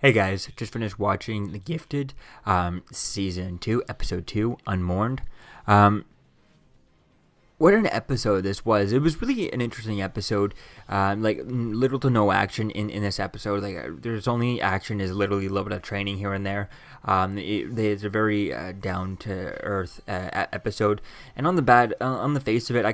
Hey guys, just finished watching The Gifted, Season 2, Episode 2, unMoored. Um, what an episode this was. It was really an interesting episode. Little to no action in this episode. There's only action is literally a little bit of training here and there. It's a very down-to-earth episode. And on the face of it,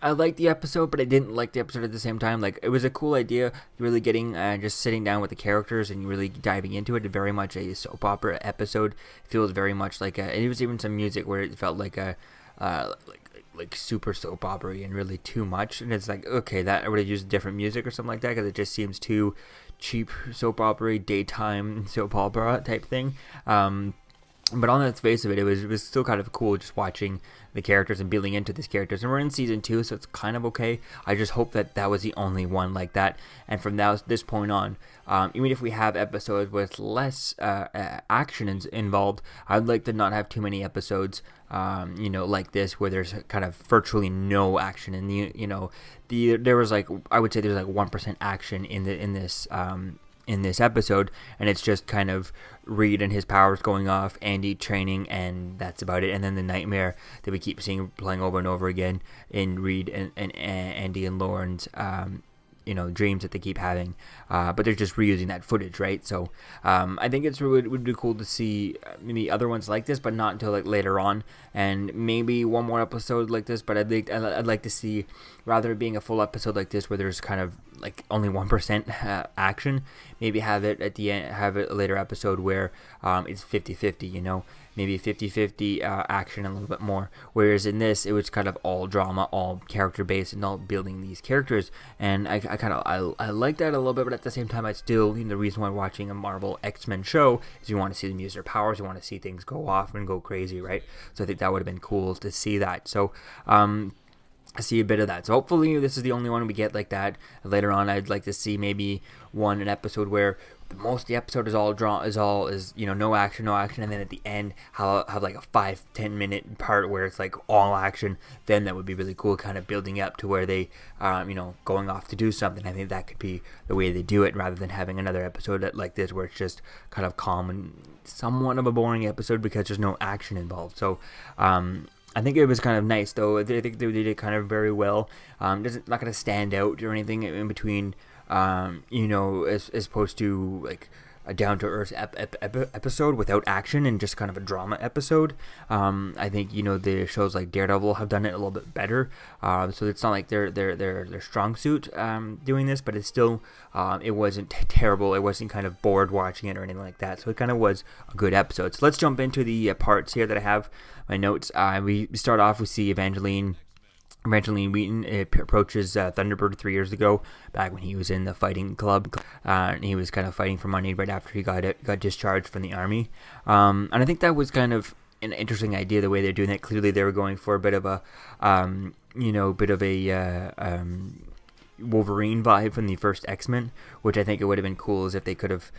I liked the episode, but I didn't like the episode at the same time. Like, it was a cool idea, really getting, just sitting down with the characters and really diving into it. Very much a soap opera episode. It feels very much like and it was even some music where it felt like like super soap opera and really too much. And it's like, okay, that I would have used different music or something like that because it just seems too cheap soap opera, daytime soap opera type thing. But on the face of it, it was still kind of cool just watching the characters and building into these characters. And we're in season 2, so it's kind of okay. I just hope that was the only one like that. And from this point on, even if we have episodes with less action involved, I'd like to not have too many episodes, like this, where there's kind of virtually no action. And there was I would say there's 1% action in this episode, and it's just kind of Reed and his powers going off, Andy training, and that's about it. And then the nightmare that we keep seeing playing over and over again in Reed and Andy and Lauren's dreams that they keep having, but they're just reusing that footage, right? So I think it would be cool to see maybe other ones like this, but not until later on, and maybe one more episode like this. But I'd like to see, rather than being a full episode like this where there's kind of only 1% action, maybe have it at the end, have it a later episode where it's 50-50, maybe 50-50 action and a little bit more. Whereas in this, it was kind of all drama, all character based, and all building these characters. And I like that a little bit, but at the same time, I still, the reason why watching a Marvel X-Men show is you want to see them use their powers, you want to see things go off and go crazy, right? So I think that would have been cool to see that. So I see a bit of that. So hopefully this is the only one we get like that. Later on, I'd like to see maybe an episode where most of the episode is all no action, and then at the end have like a 5-10 minute part where it's all action. Then that would be really cool, kind of building up to where they going off to do something. I think that could be the way they do it, rather than having another episode like this where it's just kind of calm and somewhat of a boring episode because there's no action involved. So I think it was kind of nice, though. I think they did it kind of very well. Not going to stand out or anything in between, as opposed to a down-to-earth episode without action and just kind of a drama episode. I think the shows like Daredevil have done it a little bit better. So it's not like their strong suit doing this, but it's still it wasn't terrible. It wasn't kind of bored watching it or anything like that. So it kind of was a good episode. So let's jump into the parts here that I have my notes. We start off. We see Evangeline Wheaton approaches Thunderbird 3 years ago, back when he was in the fighting club, and he was kind of fighting for money right after he got discharged from the army. And I think that was kind of an interesting idea, the way they're doing it. Clearly, they were going for a bit of a, Wolverine vibe from the first X-Men, which I think it would have been cool as if they could have,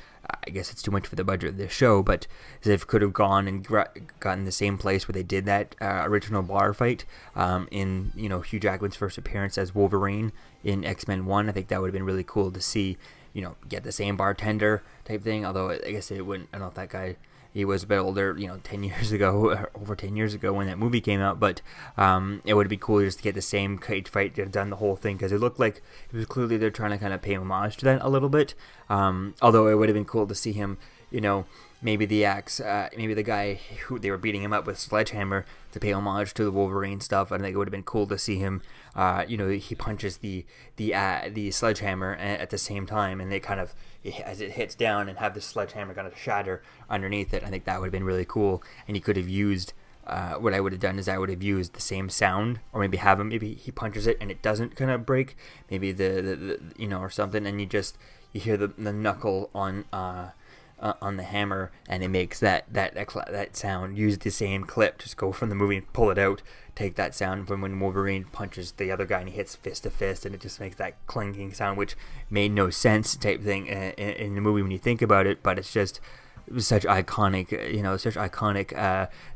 I guess it's too much for the budget of this show, but as if could have gone and gotten the same place where they did that original bar fight in Hugh Jackman's first appearance as Wolverine in X-Men 1. I think that would have been really cool to see, get the same bartender type thing, although I guess it wouldn't, I don't know if that guy, he was a bit older, 10 years ago, over 10 years ago when that movie came out, but it would be cool just to get the same cage fight, done the whole thing, because it looked like it was clearly they're trying to kind of pay homage to that a little bit, although it would have been cool to see him, maybe the guy who they were beating him up with Sledgehammer to pay homage to the Wolverine stuff. I think it would have been cool to see him, he punches the Sledgehammer at the same time, and they kind of, as it hits down, and have the Sledgehammer kind of shatter underneath it. I think that would have been really cool, and he could have used, what I would have done is I would have used the same sound, or maybe maybe he punches it and it doesn't kind of break, maybe the or something, and you hear the knuckle on the hammer, and it makes that sound. Use the same clip, just go from the movie and pull it out, take that sound from when Wolverine punches the other guy and he hits fist to fist, and it just makes that clinking sound, which made no sense type thing in the movie when you think about it, but it was such iconic,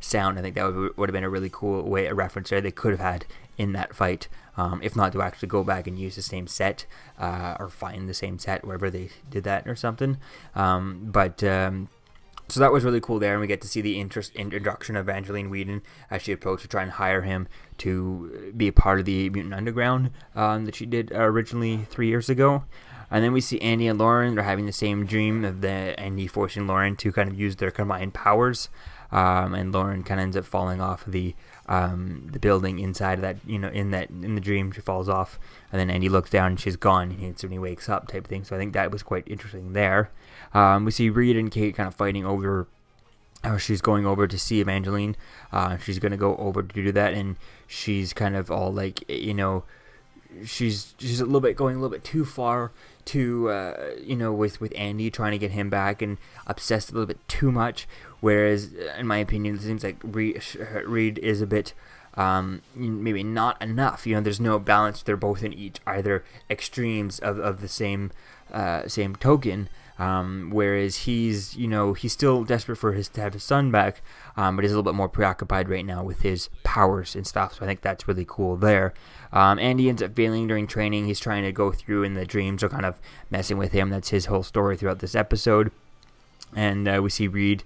sound. I think that would have been a really cool way, a reference there they could have had in that fight. if not to actually go back and use the same set or find the same set wherever they did that or something. So that was really cool there, and we get to see the introduction of Evangeline Whedon as she approached to try and hire him to be a part of the Mutant Underground that she did originally 3 years ago. And then we see Andy and Lauren. They're having the same dream of Andy forcing Lauren to kind of use their combined powers. And Lauren kind of ends up falling off the building inside of that, in the dream she falls off, and then Andy looks down and she's gone, and it's when he wakes up type thing. So I think that was quite interesting there. We see Reed and Kate kind of fighting over how she's going over to see Evangeline. She's going to go over to do that, and she's kind of all like, she's going a little bit too far to with Andy, trying to get him back, and obsessed a little bit too much. Whereas, in my opinion, it seems like Reed is a bit maybe not enough. There's no balance. They're both in either extremes of the same token. Whereas he's still desperate to have his son back, but he's a little bit more preoccupied right now with his powers and stuff. So I think that's really cool there. Andy ends up failing during training. He's trying to go through, and the dreams are kind of messing with him. That's his whole story throughout this episode. And we see Reed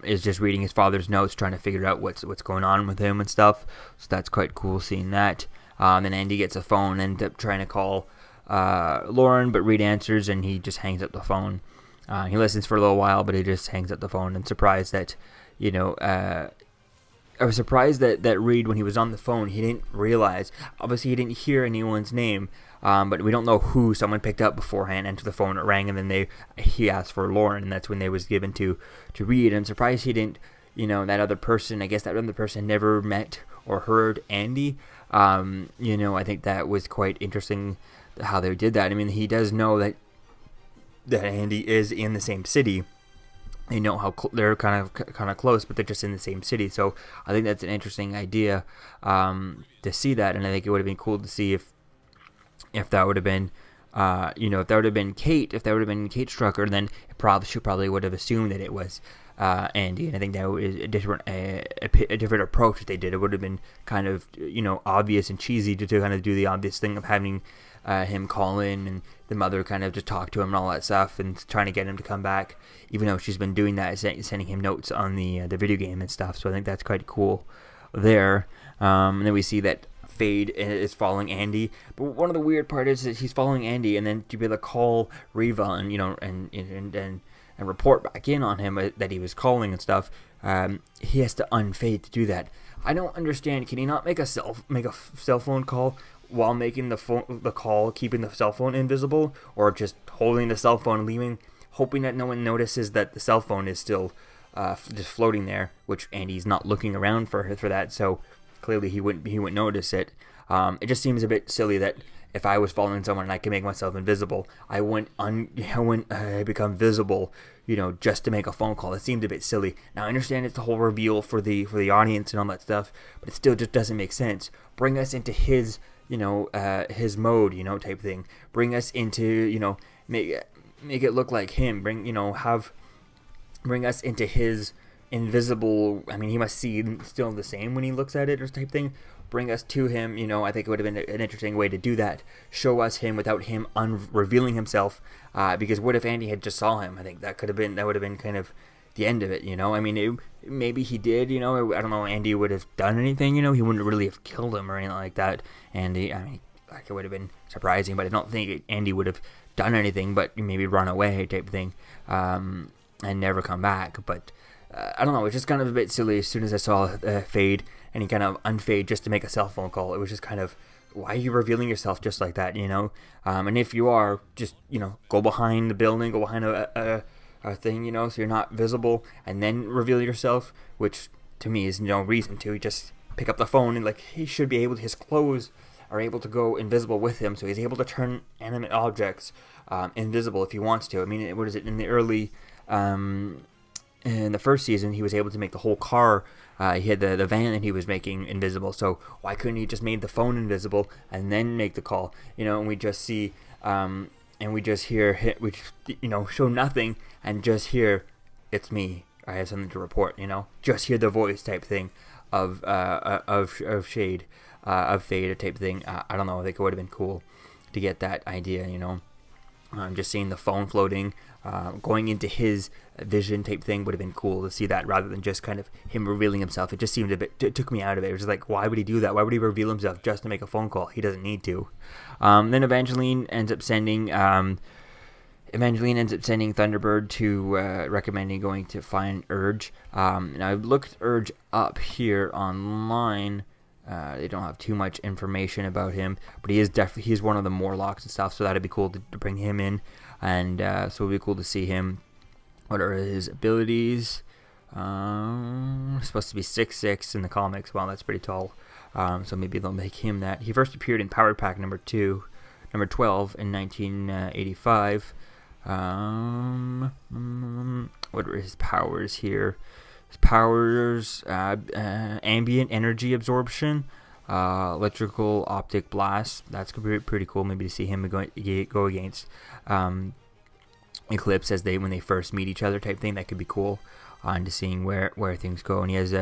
is just reading his father's notes, trying to figure out what's going on with him and stuff. So that's quite cool seeing that. Then Andy gets a phone and ends up trying to call Lauren, but Reed answers, and he just hangs up the phone. He listens for a little while, but he just hangs up the phone. And surprised that, I was surprised that Reed, when he was on the phone, he didn't realize. Obviously, he didn't hear anyone's name, but we don't know who someone picked up beforehand. Answered the phone, it rang, and then he asked for Lauren, and that's when they was given to Reed. I'm surprised he didn't, that other person. I guess that other person never met or heard Andy. I think that was quite interesting how they did that. I mean, he does know that Andy is in the same city. They know how they're kind of close, but they're just in the same city. So I think that's an interesting idea to see that, and I think it would have been cool to see if that would have been, if that would have been Kate, Strucker, then she probably would have assumed that it was Andy. And I think that was a different approach that they did. It would have been kind of obvious and cheesy to kind of do the obvious thing of having him call in and the mother kind of just talk to him and all that stuff, and trying to get him to come back, even though she's been doing that, sending him notes on the video game and stuff. So I think that's quite cool there. And then we see that Fade is following Andy, but one of the weird part is that he's following Andy, and then to be able to call Reva and report back in on him that he was calling and stuff, he has to unfade to do that. I don't understand. Can he not make a cell phone call while making the call, keeping the cell phone invisible, or just holding the cell phone and leaving, hoping that no one notices that the cell phone is still just floating there, which Andy's not looking around for that, so clearly he wouldn't notice it. It just seems a bit silly that if I was following someone and I could make myself invisible, I wouldn't become visible, just to make a phone call. It seemed a bit silly. Now I understand it's the whole reveal for the audience and all that stuff, but it still just doesn't make sense. Bring us into his his mode, type thing. Bring us into, make it look like him. Bring us into his invisible. I mean, he must see still the same when he looks at it, or type thing. Bring us to him. I think it would have been an interesting way to do that. Show us him without him revealing himself. Because what if Andy had just saw him? I think that would have been kind of the end of it. I mean, maybe he did. I don't know. Andy would have done anything. He wouldn't really have killed him or anything like that. Andy, I mean, like, it would have been surprising, but I don't think Andy would have done anything, but maybe run away type thing, and never come back. But I don't know. It's just kind of a bit silly. As soon as I saw Fade, and he kind of unfade just to make a cell phone call, it was just kind of, why are you revealing yourself just like that? And if you are, just go behind the building, go behind a thing, so you're not visible, and then reveal yourself, which to me is no reason to. Just pick up the phone, and he should be able to, his clothes are able to go invisible with him, so he's able to turn animate objects invisible if he wants to. I mean, what is it, in the early in the first season, he was able to make the whole car, he had the van that he was making invisible, so why couldn't he just make the phone invisible and then make the call? And we just see and we just hear, show nothing, and just hear, it's me, I have something to report, just hear the voice type thing of Shade. of Theta type thing. I don't know. I think it would have been cool to get that idea, just seeing the phone floating, going into his vision type thing would have been cool to see that, rather than just kind of him revealing himself. It just seemed a bit, it took me out of it. It was just like, why would he do that? Why would he reveal himself just to make a phone call? He doesn't need to. Then Evangeline ends up sending Thunderbird to recommending going to find Urge. And I looked Urge up here online. They don't have too much information about him, but he's one of the Morlocks and stuff, so that'd be cool to bring him in, and so it'd be cool to see him. What are his abilities? Supposed to be 6'6" in the comics. Wow, that's pretty tall. So maybe they'll make him that. He first appeared in Power Pack number 12 in 1985. What are his powers here? His powers, ambient energy absorption, electrical optic blast. That's gonna be pretty cool. Maybe to see him go against Eclipse when they first meet each other type thing. That could be cool. On to seeing where things go. And he has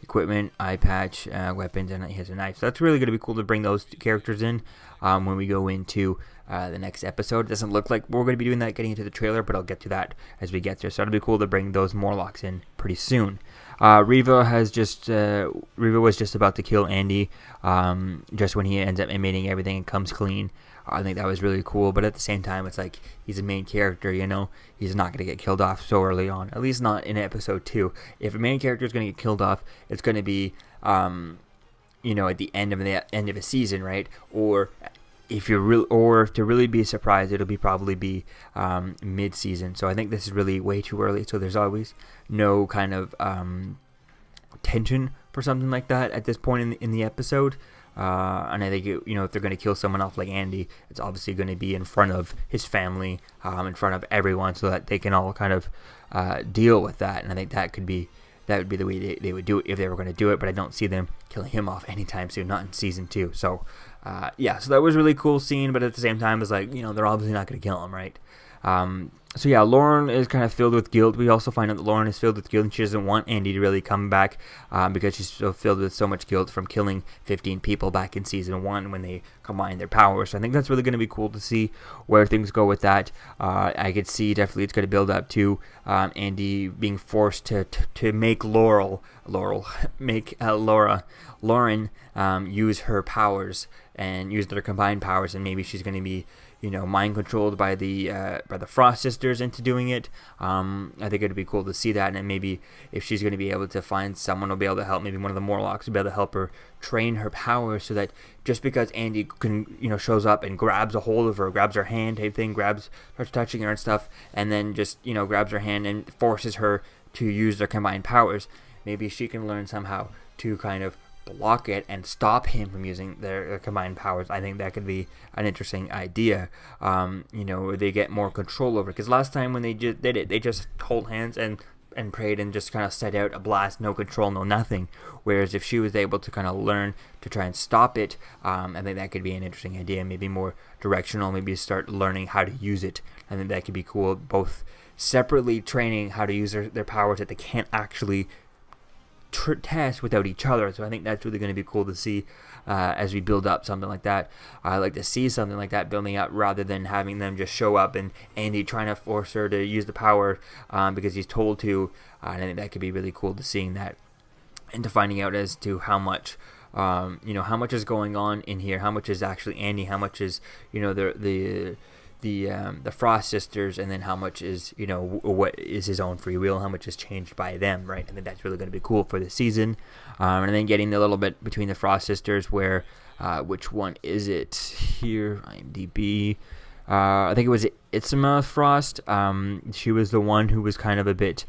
equipment, eye patch, weapons, and he has a knife. So that's really going to be cool to bring those characters in when we go into the next episode. It doesn't look like we're going to be doing that getting into the trailer, but I'll get to that as we get there. So it'll be cool to bring those Morlocks in pretty soon. Reva was just about to kill Andy just when he ends up admitting everything and comes clean. I think that was really cool, but at the same time, it's like he's a main character, he's not going to get killed off so early on, at least not in episode 2. If a main character is going to get killed off, it's going to be, at the end of a season, right? Or if to really be surprised, it'll probably be mid-season. So I think this is really way too early. So there's always no kind of tension for something like that at this point in the episode. And I think, if they're going to kill someone off like Andy, it's obviously going to be in front of his family, in front of everyone, so that they can all kind of deal with that. And I think that would be the way they would do it if they were going to do it. But I don't see them killing him off anytime soon, not in season 2. So, so that was really cool scene. But at the same time, it's like, they're obviously not going to kill him, right? Lauren is kind of filled with guilt. We also find out that Lauren is filled with guilt, and she doesn't want Andy to really come back because she's so filled with so much guilt from killing 15 people back in season 1 when they combined their powers. So I think that's really going to be cool to see where things go with that. I could see definitely it's going to build up to Andy being forced to make Lauren use her powers and use their combined powers, and maybe she's going to be mind controlled by the Frost sisters into doing it. I think it'd be cool to see that, and maybe if she's going to be able to find someone who'll be able to help, maybe one of the Morlocks will be able to help her train her powers, so that just because Andy shows up and grabs a hold of her, grabs her hand type thing, starts touching her and stuff, and then just grabs her hand and forces her to use their combined powers, maybe she can learn somehow to kind of block it and stop him from using their combined powers. I think that could be an interesting idea. They get more control over it, because last time when they just did it, they just hold hands and prayed and just kind of set out a blast, no control, no nothing. Whereas if she was able to kind of learn to try and stop it, I think that could be an interesting idea, maybe more directional, maybe start learning how to use it. I think that could be cool, both separately training how to use their powers that they can't actually test without each other. So I think that's really going to be cool to see as we build up something like that. I like to see something like that building up, rather than having them just show up and Andy trying to force her to use the power because he's told to. And I think that could be really cool to seeing that, and to finding out as to how much how much is going on in here, how much is actually Andy, how much is the Frost sisters, and then how much is what is his own free will, how much is changed by them, right? I think that's really going to be cool for the season. And then getting a little bit between the Frost sisters, where which one is it here? IMDb. I think it was Itzima Frost. She was the one who was kind of a bit.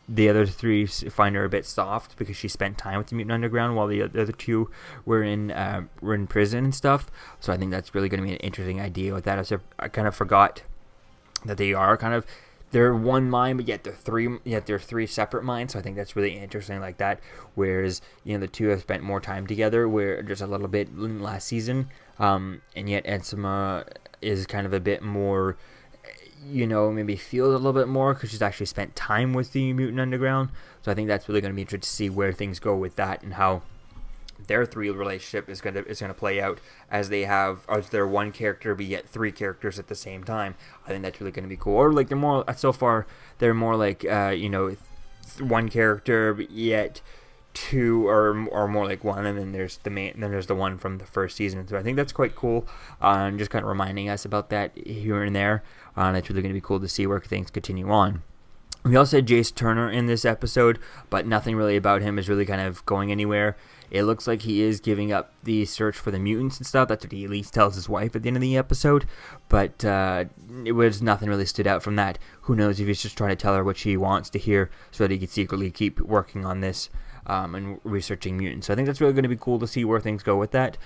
The other three find her a bit soft because she spent time with the Mutant Underground, while the other two were in prison and stuff. So I think that's really going to be an interesting idea with that. I kind of forgot that they're one mind, but yet they're three separate minds. So I think that's really interesting like that. Whereas the two have spent more time together, where just a little bit in last season, and yet Ensima is kind of a bit more. Maybe feels a little bit more because she's actually spent time with the Mutant Underground. So I think that's really going to be interesting to see where things go with that, and how their three relationship is gonna play out as they have as their one character be yet three characters at the same time. I think that's really gonna be cool. Or like they're more so far they're more like one character but yet two or more like one, and then there's the one from the first season. So I think that's quite cool. Just kind of reminding us about that here and there. That's really gonna be cool to see where things continue on. We also had Jace Turner in this episode, but nothing really about him is really kind of going anywhere. It looks like he is giving up the search for the mutants and stuff. That's what he at least tells his wife at the end of the episode. But it was nothing really stood out from that. Who knows if he's just trying to tell her what she wants to hear so that he can secretly keep working on this and researching mutants. So I think that's really going to be cool to see where things go with that.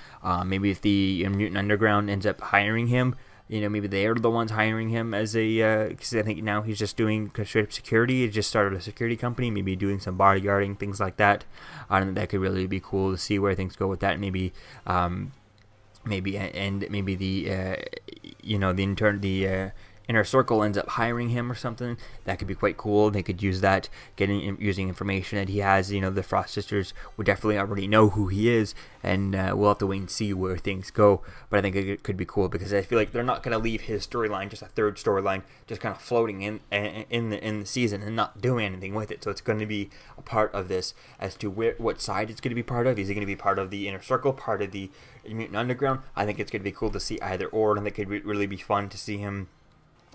Maybe if the Mutant Underground ends up hiring him, maybe they are the ones hiring him as a, because I think now he's just doing straight up security. He just started a security company, maybe doing some bodyguarding, things like that. And that could really be cool to see where things go with that. Maybe the inner circle ends up hiring him or something. That could be quite cool. They could use that, using information that he has. The Frost Sisters would definitely already know who he is, and we'll have to wait and see where things go. But I think it could be cool because I feel like they're not going to leave his storyline, just a third storyline, just kind of floating in the season and not doing anything with it. So it's going to be a part of this. As to what side it's going to be part of, is it going to be part of the inner circle, part of the Mutant Underground? I think it's going to be cool to see either or, and it could really be fun to see him.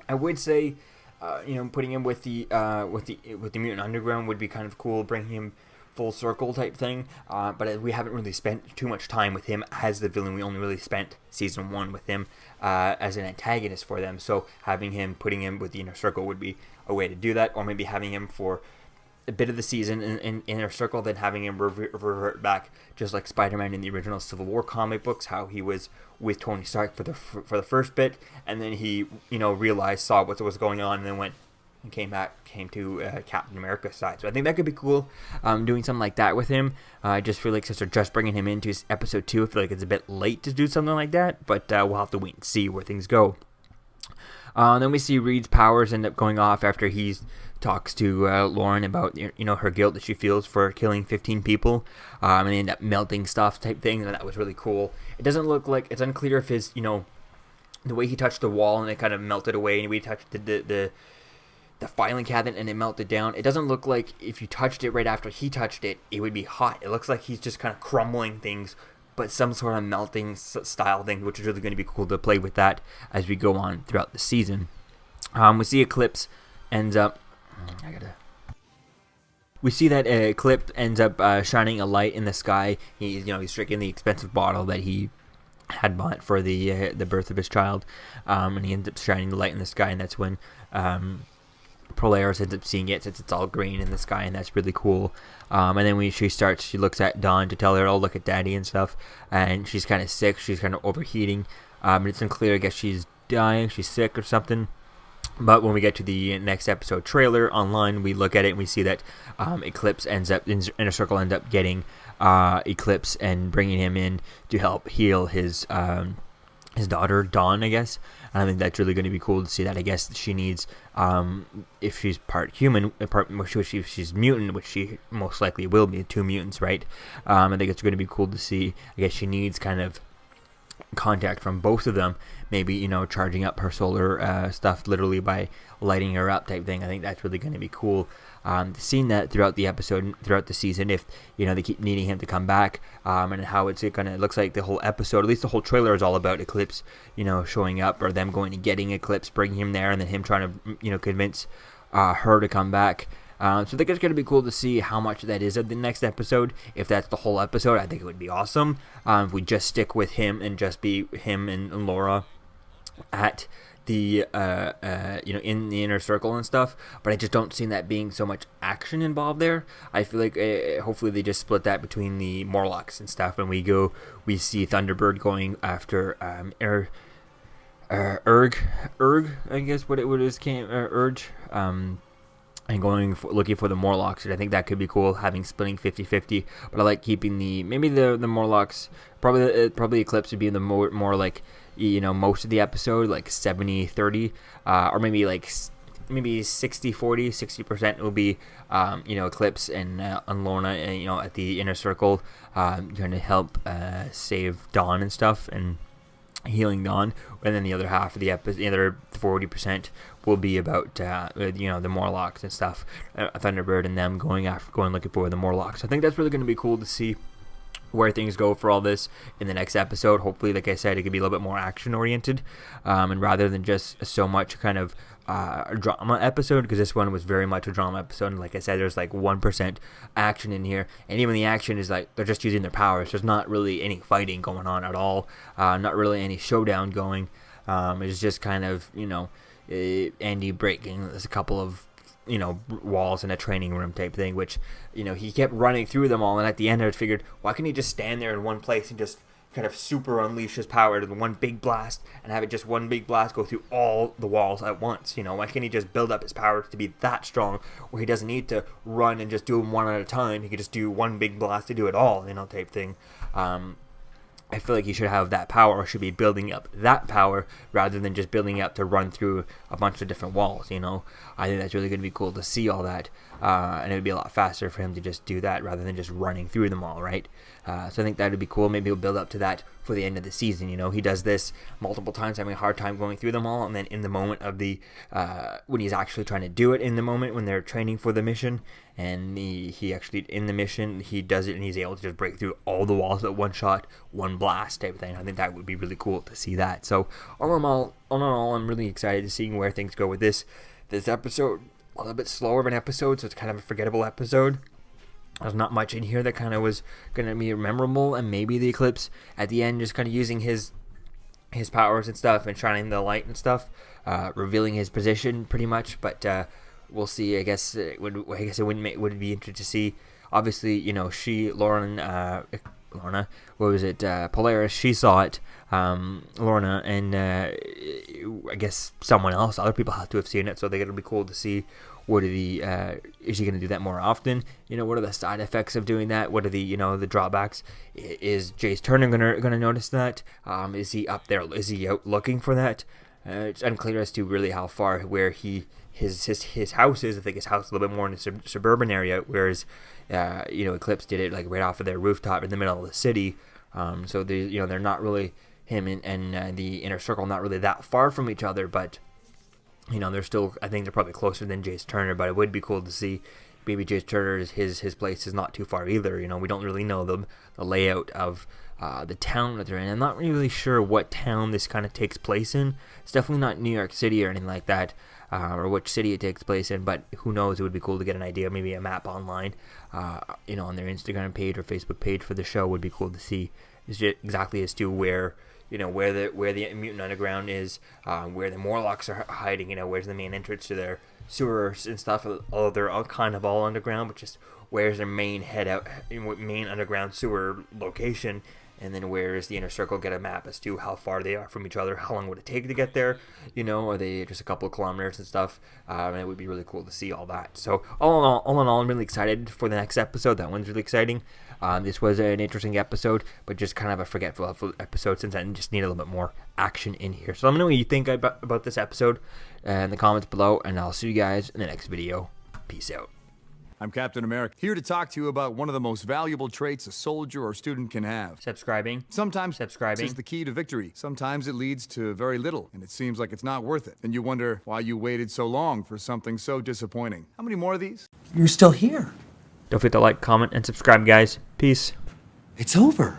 I would say, putting him with the Mutant Underground would be kind of cool, bringing him full circle type thing. But we haven't really spent too much time with him as the villain. We only really spent season 1 with him as an antagonist for them. So putting him with the inner circle would be a way to do that, or maybe having him for a bit of the season in inner circle, then having him revert back, just like Spider-Man in the original Civil War comic books, how he was with Tony Stark for the first bit, and then he saw what was going on, and then went and came to Captain America's side. So I think that could be cool, doing something like that with him. I just feel like since they're just bringing him into episode 2, I feel like it's a bit late to do something like that, but we'll have to wait and see where things go. Then we see Reed's powers end up going off after he talks to Lauren about her guilt that she feels for killing 15 people, and they end up melting stuff type thing, and that was really cool. It doesn't look like, it's unclear if his the way he touched the wall and it kind of melted away, and we touched the filing cabinet and it melted down. It doesn't look like if you touched it right after he touched it, it would be hot. It looks like he's just kind of crumbling things, but some sort of melting style thing, which is really going to be cool to play with that as we go on throughout the season. We see Eclipse ends up... We see that Eclipse ends up shining a light in the sky. He's drinking the expensive bottle that he had bought for the birth of his child, and he ends up shining the light in the sky, and that's when Polaris ends up seeing it, since it's all green in the sky, and that's really cool. And then she looks at Dawn to tell her, "Oh, look at Daddy" and stuff, and she's kind of sick. She's kind of overheating. It's unclear. I guess she's dying. She's sick or something. But when we get to the next episode trailer online, we look at it and we see that Eclipse Inner Circle ends up getting Eclipse and bringing him in to help heal his daughter, Dawn, I guess. And I think that's really going to be cool to see that. I guess she needs, if she's part human, if she's mutant, which she most likely will be, 2 mutants, right? I think it's going to be cool to see. I guess she needs kind of contact from both of them, maybe charging up her solar stuff literally by lighting her up type thing. I think that's really going to be cool, seeing that throughout the episode, throughout the season, if they keep needing him to come back, and how it's gonna, it looks like the whole episode, at least the whole trailer, is all about Eclipse showing up, or them going and getting Eclipse, bringing him there, and then him trying to convince her to come back. So I think it's going to be cool to see how much that is of the next episode. If that's the whole episode, I think it would be awesome. If we just stick with him and just be him and Laura at the in the inner circle and stuff, but I just don't see that being so much action involved there. I feel like hopefully they just split that between the Morlocks and stuff, and we see Thunderbird going after Urg, I guess what is Urge, and looking for the Morlocks. And I think that could be cool, having splitting 50-50, but I like keeping the Morlocks, probably Eclipse would be the more like most of the episode, like 70-30, or maybe like maybe 60-40, 60% will be, Eclipse and Lorna, and, at the inner circle, trying to help save Dawn and stuff, and healing Dawn. And then the other half of the episode, the other 40% will be about, the Morlocks and stuff, Thunderbird and them going looking for the Morlocks. I think that's really going to be cool to see where things go for all this in the next episode. Hopefully, like I said, it could be a little bit more action oriented, and rather than just so much kind of a drama episode, because this one was very much a drama episode, and like I said, there's like 1% action in here, and even the action is like they're just using their powers. There's not really any fighting going on at all, not really any showdown going. It's just kind of Andy breaking a couple of walls in a training room type thing, which, he kept running through them all, and at the end I figured, why can't he just stand there in one place and just kind of super unleash his power to one big blast, and have it just one big blast go through all the walls at once? Why can't he just build up his power to be that strong, where he doesn't need to run and just do them one at a time? He could just do one big blast to do it all, type thing. I feel like he should have that power, or should be building up that power rather than just building up to run through a bunch of different walls. I think that's really going to be cool to see all that, and it would be a lot faster for him to just do that rather than just running through them all, right? So I think that would be cool. Maybe he'll build up to that for the end of the season. He does this multiple times, having a hard time going through them all, and then in the moment of the when he's actually trying to do it, in the moment when they're training for the mission, and he actually in the mission he does it, and he's able to just break through all the walls at one shot, one blast type of thing. I think that would be really cool to see that. So all in all, I'm really excited to seeing where things go with this episode. A little bit slower of an episode, so it's kind of a forgettable episode. There's not much in here that kind of was going to be memorable, and maybe the Eclipse at the end just kind of using his powers and stuff and shining the light and stuff, revealing his position pretty much. But we'll see. I guess it would be interesting to see. Obviously, Lorna, what was it? Polaris, she saw it. Lorna, and I guess someone else, other people have to have seen it, so it'll be cool to see what are is she going to do that more often? What are the side effects of doing that? What are the drawbacks? Is Jace Turner gonna notice that? Is he up there? Is he out looking for that? It's unclear as to really how far where his house is. I think his house is a little bit more in a suburban area, whereas Eclipse did it like right off of their rooftop in the middle of the city. So they're not really, him and the inner circle, not really that far from each other, but they're still, I think they're probably closer than Jace Turner. But it would be cool to see maybe Jace Turner's his place is not too far either. We don't really know the layout of the town that they're in. I'm not really sure what town this kind of takes place in. It's definitely not New York City or anything like that, or which city it takes place in, but who knows? It would be cool to get an idea, maybe a map online, on their Instagram page or Facebook page for the show. Would be cool to see exactly as to where the Mutant Underground is, where the Morlocks are hiding, where's the main entrance to their sewers and stuff. Although they're all kind of all underground, but just where's their main main underground sewer location, and then where is the inner circle? Get a map as to how far they are from each other, how long would it take to get there, are they just a couple of kilometers and stuff, and it would be really cool to see all that. So all in all, I'm really excited for the next episode. That one's really exciting. This was an interesting episode, but just kind of a forgetful episode, since I just need a little bit more action in here. So let me know what you think about this episode in the comments below, and I'll see you guys in the next video. Peace out. I'm Captain America, here to talk to you about one of the most valuable traits a soldier or student can have. Subscribing. Sometimes subscribing is the key to victory. Sometimes it leads to very little, and it seems like it's not worth it. And you wonder why you waited so long for something so disappointing. How many more of these? You're still here. Don't forget to like, comment, and subscribe, guys. Peace. It's over.